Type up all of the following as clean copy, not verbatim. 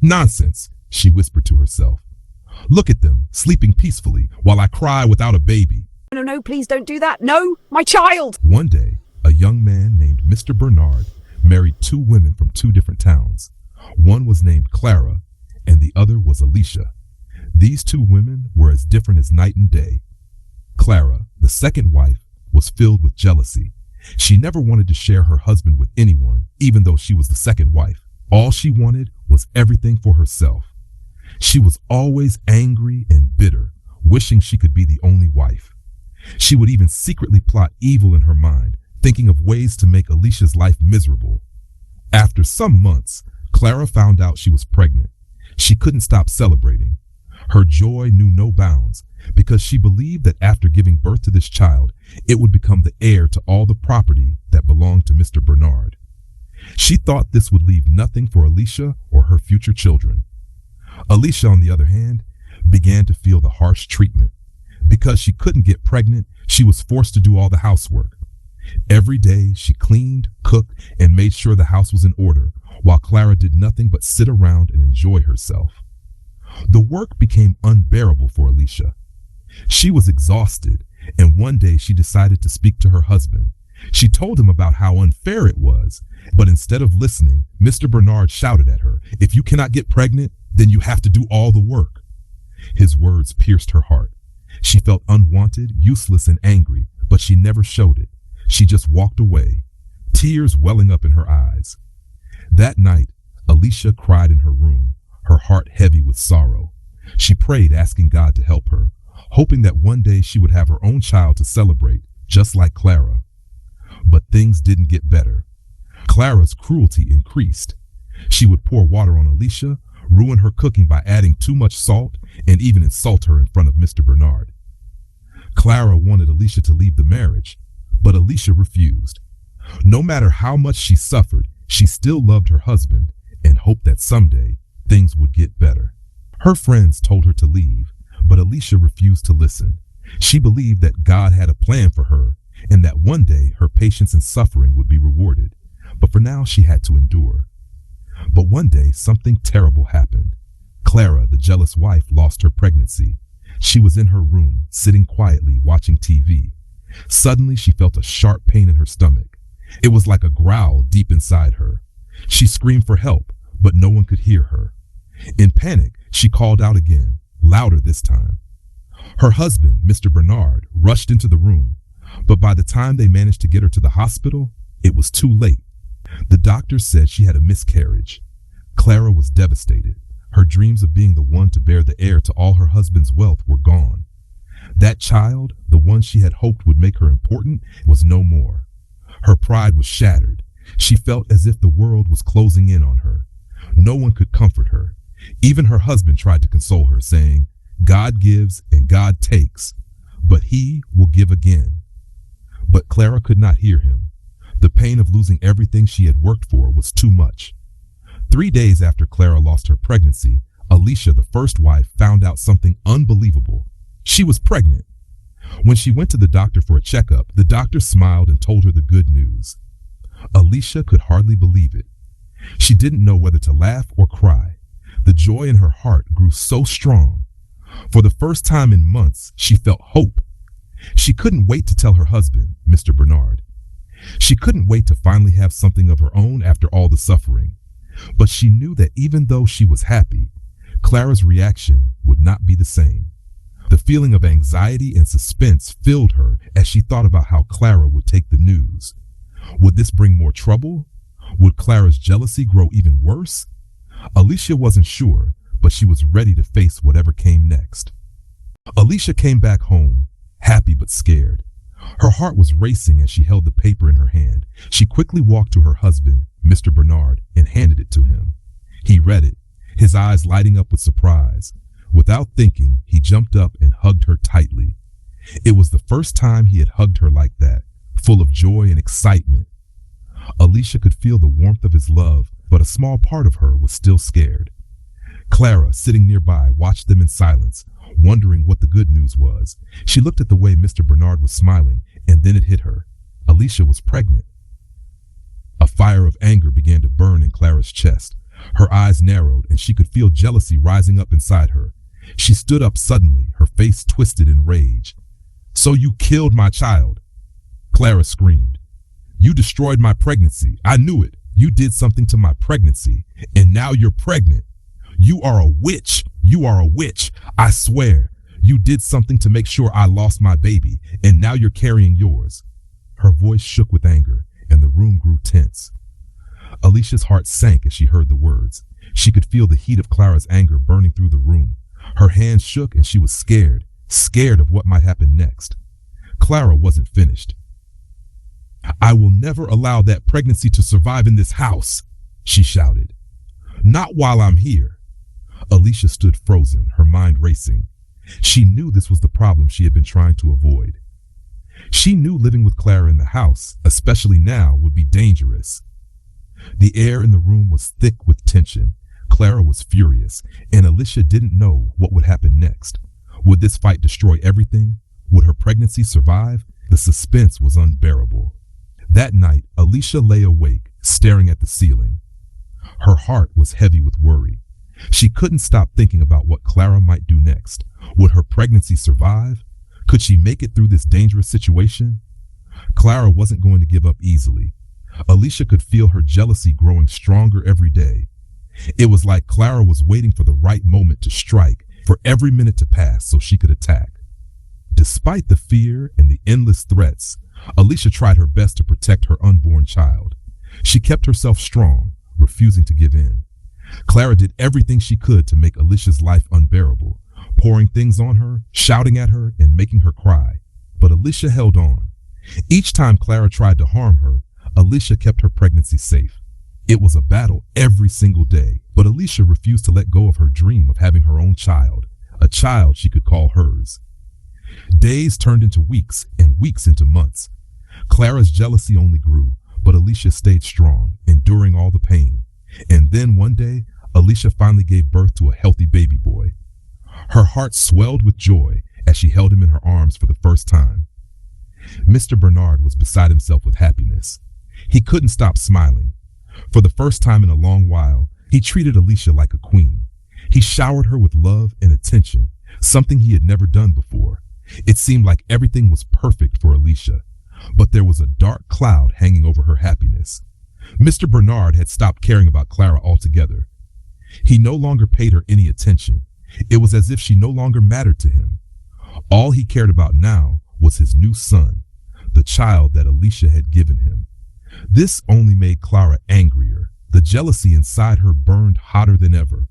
Nonsense, she whispered to herself. Look at them, sleeping peacefully, while I cry without a baby. No, no, please don't do that. No, my child! One day, a young man named Mr. Bernard married two women from two different towns. One was named Clara, and the other was Alicia. These two women were as different as night and day. Clara, the second wife, was filled with jealousy. She never wanted to share her husband with anyone, even though she was the second wife. All she wanted was everything for herself. She was always angry and bitter, wishing she could be the only wife. She would even secretly plot evil in her mind, thinking of ways to make Alicia's life miserable. After some months, Clara found out she was pregnant. She couldn't stop celebrating. Her joy knew no bounds because she believed that after giving birth to this child, it would become the heir to all the property that belonged to Mr. Bernard. She thought this would leave nothing for Alicia or her future children. Alicia, on the other hand, began to feel the harsh treatment. Because she couldn't get pregnant, she was forced to do all the housework. Every day, she cleaned, cooked, and made sure the house was in order, while Clara did nothing but sit around and enjoy herself. The work became unbearable for Alicia. She was exhausted, and one day she decided to speak to her husband. She told him about how unfair it was, but instead of listening, Mr. Bernard shouted at her, "If you cannot get pregnant, then you have to do all the work." His words pierced her heart. She felt unwanted, useless, and angry, but she never showed it. She just walked away, tears welling up in her eyes. That night, Alicia cried in her room, her heart heavy with sorrow. She prayed, asking God to help her, hoping that one day she would have her own child to celebrate, just like Clara. But things didn't get better. Clara's cruelty increased. She would pour water on Alicia, ruin her cooking by adding too much salt, and even insult her in front of Mr. Bernard. Clara wanted Alicia to leave the marriage, but Alicia refused. No matter how much she suffered, she still loved her husband and hoped that someday things would get better. Her friends told her to leave, but Alicia refused to listen. She believed that God had a plan for her and that one day her patience and suffering would be rewarded. But for now, she had to endure. But one day, something terrible happened. Clara, the jealous wife, lost her pregnancy. She was in her room, sitting quietly, watching TV. Suddenly, she felt a sharp pain in her stomach. It was like a growl deep inside her. She screamed for help, but no one could hear her. In panic, she called out again, louder this time. Her husband, Mr. Bernard, rushed into the room, but by the time they managed to get her to the hospital, it was too late. The doctors said she had a miscarriage. Clara was devastated. Her dreams of being the one to bear the heir to all her husband's wealth were gone. That child, the one she had hoped would make her important, was no more. Her pride was shattered. She felt as if the world was closing in on her. No one could comfort her. Even her husband tried to console her, saying, "God gives and God takes, but he will give again." But Clara could not hear him. The pain of losing everything she had worked for was too much. 3 days after Clara lost her pregnancy, Alicia, the first wife, found out something unbelievable. She was pregnant. When she went to the doctor for a checkup, the doctor smiled and told her the good news. Alicia could hardly believe it. She didn't know whether to laugh or cry. The joy in her heart grew so strong. For the first time in months, she felt hope. She couldn't wait to tell her husband, Mr. Bernard. She couldn't wait to finally have something of her own after all the suffering. But she knew that even though she was happy, Clara's reaction would not be the same. The feeling of anxiety and suspense filled her as she thought about how Clara would take the news. Would this bring more trouble? Would Clara's jealousy grow even worse? Alicia wasn't sure, but she was ready to face whatever came next. Alicia came back home, happy but scared. Her heart was racing as she held the paper in her hand. She quickly walked to her husband, Mr. Bernard, and handed it to him. He read it, his eyes lighting up with surprise. Without thinking, he jumped up and hugged her tightly. It was the first time he had hugged her like that, full of joy and excitement. Alicia could feel the warmth of his love, but a small part of her was still scared. Clara, sitting nearby, watched them in silence, wondering what the good news was. She looked at the way Mr. Bernard was smiling, and then it hit her. Alicia was pregnant. A fire of anger began to burn in Clara's chest. Her eyes narrowed and she could feel jealousy rising up inside her. She stood up suddenly, her face twisted in rage. "So you killed my child?" Clara screamed. "You destroyed my pregnancy. I knew it. You did something to my pregnancy, and now you're pregnant. You are a witch. You are a witch. I swear. You did something to make sure I lost my baby, and now you're carrying yours." Her voice shook with anger, and the room grew tense. Alicia's heart sank as she heard the words. She could feel the heat of Clara's anger burning through the room. Her hands shook and she was scared of what might happen next. Clara wasn't finished. "I will never allow that pregnancy to survive in this house," she shouted. "Not while I'm here." Alicia stood frozen, her mind racing. She knew this was the problem she had been trying to avoid. She knew living with Clara in the house, especially now, would be dangerous. The air in the room was thick with tension. Clara was furious, and Alicia didn't know what would happen next. Would this fight destroy everything? Would her pregnancy survive? The suspense was unbearable. That night, Alicia lay awake, staring at the ceiling. Her heart was heavy with worry. She couldn't stop thinking about what Clara might do next. Would her pregnancy survive? Could she make it through this dangerous situation? Clara wasn't going to give up easily. Alicia could feel her jealousy growing stronger every day. It was like Clara was waiting for the right moment to strike, for every minute to pass so she could attack. Despite the fear and the endless threats, Alicia tried her best to protect her unborn child. She kept herself strong, refusing to give in. Clara did everything she could to make Alicia's life unbearable, pouring things on her, shouting at her, and making her cry. But Alicia held on. Each time Clara tried to harm her, Alicia kept her pregnancy safe. It was a battle every single day, but Alicia refused to let go of her dream of having her own child, a child she could call hers. Days turned into weeks, and weeks into months. Clara's jealousy only grew, but Alicia stayed strong, enduring all the pain. And then one day, Alicia finally gave birth to a healthy baby boy. Her heart swelled with joy as she held him in her arms for the first time. Mr. Bernard was beside himself with happiness. He couldn't stop smiling. For the first time in a long while, he treated Alicia like a queen. He showered her with love and attention, something he had never done before. It seemed like everything was perfect for Alicia, but there was a dark cloud hanging over her happiness. Mr. Bernard had stopped caring about Clara altogether. He no longer paid her any attention. It was as if she no longer mattered to him. All he cared about now was his new son, the child that Alicia had given him. This only made Clara angrier. The jealousy inside her burned hotter than ever.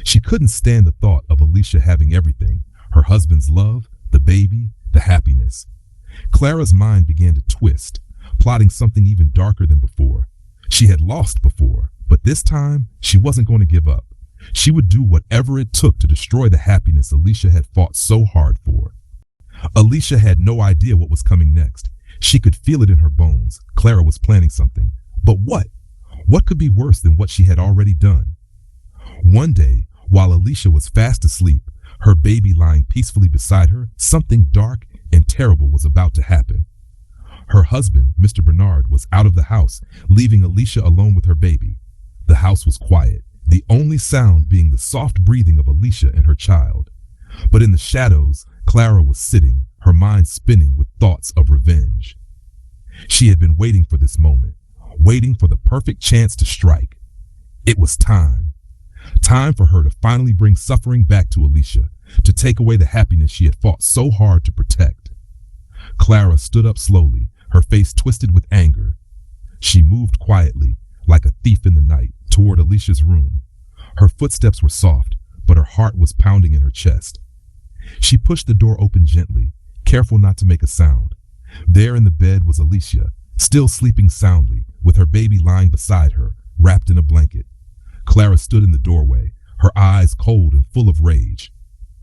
She couldn't stand the thought of Alicia having everything, her husband's love, the baby, the happiness. Clara's mind began to twist, plotting something even darker than before. She had lost before, but this time she wasn't going to give up. She would do whatever it took to destroy the happiness Alicia had fought so hard for. Alicia had no idea what was coming next. She could feel it in her bones. Clara was planning something. But what? What could be worse than what she had already done? One day, while Alicia was fast asleep, her baby lying peacefully beside her, something dark and terrible was about to happen. Her husband, Mr. Bernard, was out of the house, leaving Alicia alone with her baby. The house was quiet, the only sound being the soft breathing of Alicia and her child. But in the shadows, Clara was sitting, her mind spinning with thoughts of revenge. She had been waiting for this moment, waiting for the perfect chance to strike. It was time. Time for her to finally bring suffering back to Alicia, to take away the happiness she had fought so hard to protect. Clara stood up slowly, her face twisted with anger. She moved quietly, like a thief in the night, toward Alicia's room. Her footsteps were soft, but her heart was pounding in her chest. She pushed the door open gently, careful not to make a sound. There in the bed was Alicia, still sleeping soundly, with her baby lying beside her, wrapped in a blanket. Clara stood in the doorway, her eyes cold and full of rage.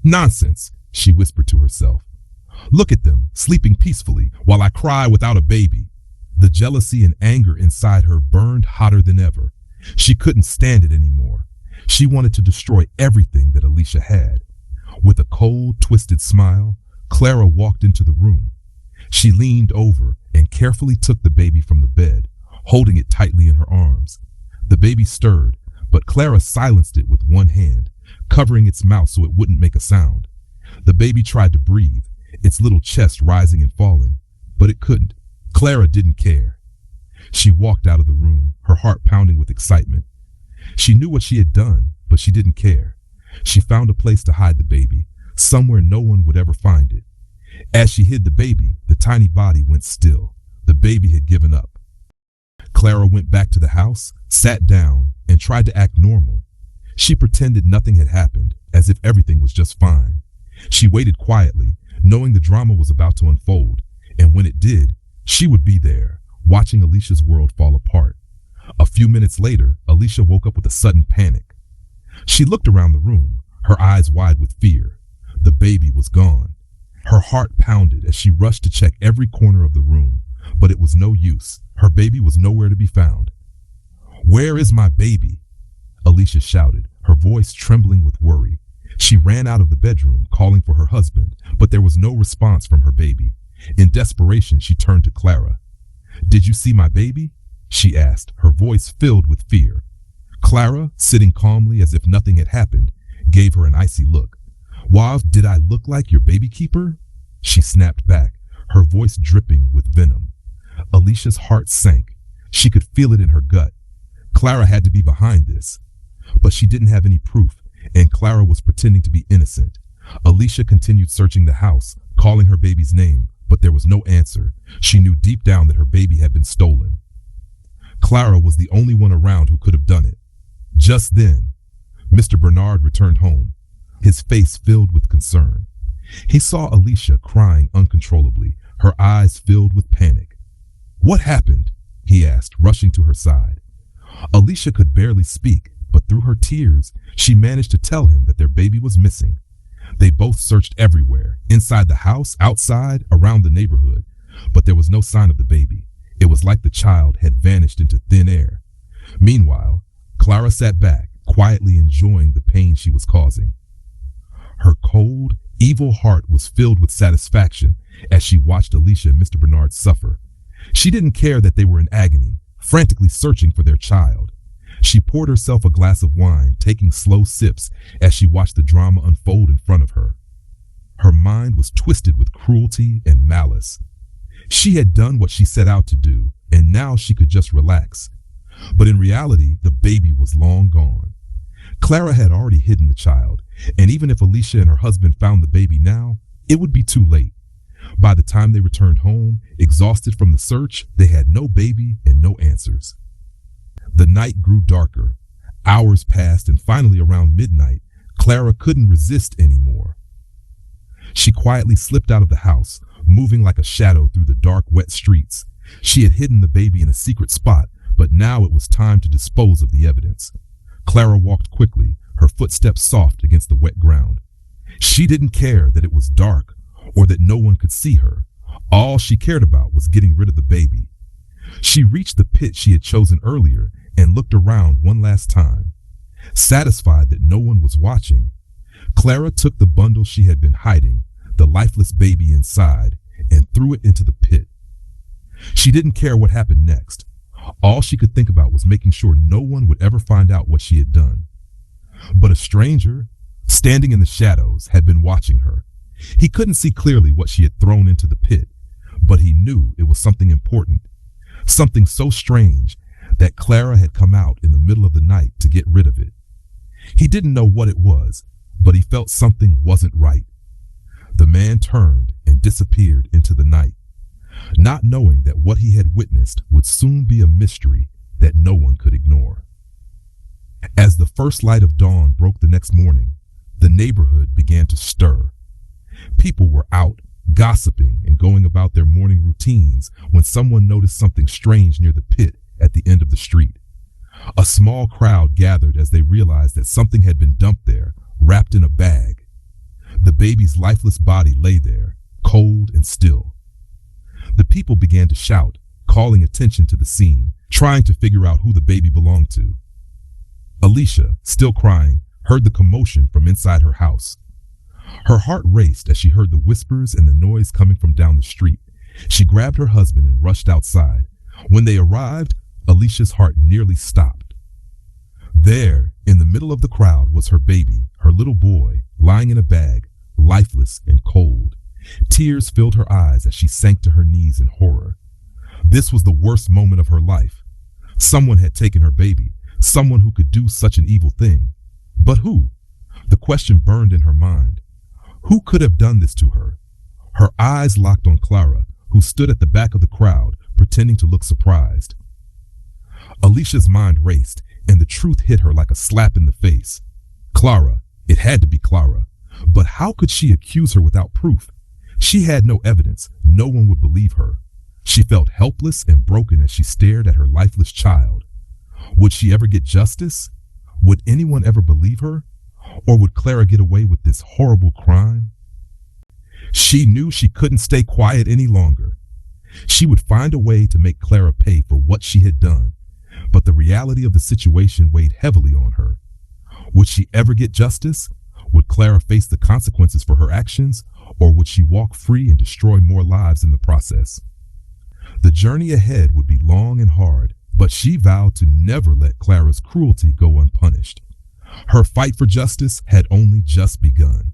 "Nonsense," she whispered to herself. "Look at them, sleeping peacefully, while I cry without a baby." The jealousy and anger inside her burned hotter than ever. She couldn't stand it anymore. She wanted to destroy everything that Alicia had. With a cold, twisted smile, Clara walked into the room. She leaned over and carefully took the baby from the bed, holding it tightly in her arms. The baby stirred, but Clara silenced it with one hand, covering its mouth so it wouldn't make a sound. The baby tried to breathe, its little chest rising and falling, but it couldn't. Clara didn't care. She walked out of the room, her heart pounding with excitement. She knew what she had done, but she didn't care. She found a place to hide the baby, somewhere no one would ever find it. As she hid the baby, the tiny body went still. The baby had given up. Clara went back to the house, sat down, and tried to act normal. She pretended nothing had happened, as if everything was just fine. She waited quietly, knowing the drama was about to unfold, and when it did, she would be there, watching Alicia's world fall apart. A few minutes later, Alicia woke up with a sudden panic. She looked around the room, her eyes wide with fear. The baby was gone. Her heart pounded as she rushed to check every corner of the room, but it was no use. Her baby was nowhere to be found. "Where is my baby?" Alicia shouted, her voice trembling with worry. She ran out of the bedroom, calling for her husband, but there was no response from her baby. In desperation, she turned to Clara. "Did you see my baby?" she asked, her voice filled with fear. Clara, sitting calmly as if nothing had happened, gave her an icy look. "Why, did I look like your baby keeper?" She snapped back, her voice dripping with venom. Alicia's heart sank. She could feel it in her gut. Clara had to be behind this. But she didn't have any proof, and Clara was pretending to be innocent. Alicia continued searching the house, calling her baby's name, but there was no answer. She knew deep down that her baby had been stolen. Clara was the only one around who could have done it. Just then, Mr. Bernard returned home, his face filled with concern. He saw Alicia crying uncontrollably, her eyes filled with panic. "What happened?" he asked, rushing to her side. Alicia could barely speak, but through her tears, she managed to tell him that their baby was missing. They both searched everywhere, inside the house, outside, around the neighborhood, but there was no sign of the baby. It was like the child had vanished into thin air. Meanwhile, Clara sat back, quietly enjoying the pain she was causing. Her cold, evil heart was filled with satisfaction as she watched Alicia and Mr. Bernard suffer. She didn't care that they were in agony, frantically searching for their child. She poured herself a glass of wine, taking slow sips as she watched the drama unfold in front of her. Her mind was twisted with cruelty and malice. She had done what she set out to do, and now she could just relax. But in reality, the baby was long gone. Clara had already hidden the child, and even if Alicia and her husband found the baby now, it would be too late. By the time they returned home, exhausted from the search, they had no baby and no answers. The night grew darker. Hours passed, and finally around midnight, Clara couldn't resist anymore. She quietly slipped out of the house, moving like a shadow through the dark, wet streets. She had hidden the baby in a secret spot, but now it was time to dispose of the evidence. Clara walked quickly, her footsteps soft against the wet ground. She didn't care that it was dark or that no one could see her. All she cared about was getting rid of the baby. She reached the pit she had chosen earlier and looked around one last time. Satisfied that no one was watching, Clara took the bundle she had been hiding, the lifeless baby inside, and threw it into the pit. She didn't care what happened next. All she could think about was making sure no one would ever find out what she had done. But a stranger, standing in the shadows, had been watching her. He couldn't see clearly what she had thrown into the pit, but he knew it was something important, something so strange that Clara had come out in the middle of the night to get rid of it. He didn't know what it was, but he felt something wasn't right. The man turned and disappeared into the night, not knowing that what he had witnessed would soon be a mystery that no one could ignore. As the first light of dawn broke the next morning, the neighborhood began to stir. People were out, gossiping and going about their morning routines when someone noticed something strange near the pit at the end of the street. A small crowd gathered as they realized that something had been dumped there, wrapped in a bag. The baby's lifeless body lay there, cold and still. The people began to shout, calling attention to the scene, trying to figure out who the baby belonged to. Alicia, still crying, heard the commotion from inside her house. Her heart raced as she heard the whispers and the noise coming from down the street. She grabbed her husband and rushed outside. When they arrived, Alicia's heart nearly stopped. There, in the middle of the crowd, was her baby, her little boy, lying in a bag, lifeless and cold. Tears filled her eyes as she sank to her knees in horror. This was the worst moment of her life. Someone had taken her baby, someone who could do such an evil thing. But who? The question burned in her mind. Who could have done this to her? Her eyes locked on Clara, who stood at the back of the crowd, pretending to look surprised. Alicia's mind raced, and the truth hit her like a slap in the face. Clara. It had to be Clara. But how could she accuse her without proof? She had no evidence. No one would believe her. She felt helpless and broken as she stared at her lifeless child. Would she ever get justice? Would anyone ever believe her? Or would Clara get away with this horrible crime? She knew she couldn't stay quiet any longer. She would find a way to make Clara pay for what she had done, but the reality of the situation weighed heavily on her. Would she ever get justice? Would Clara face the consequences for her actions, or would she walk free and destroy more lives in the process? The journey ahead would be long and hard, but she vowed to never let Clara's cruelty go unpunished. Her fight for justice had only just begun.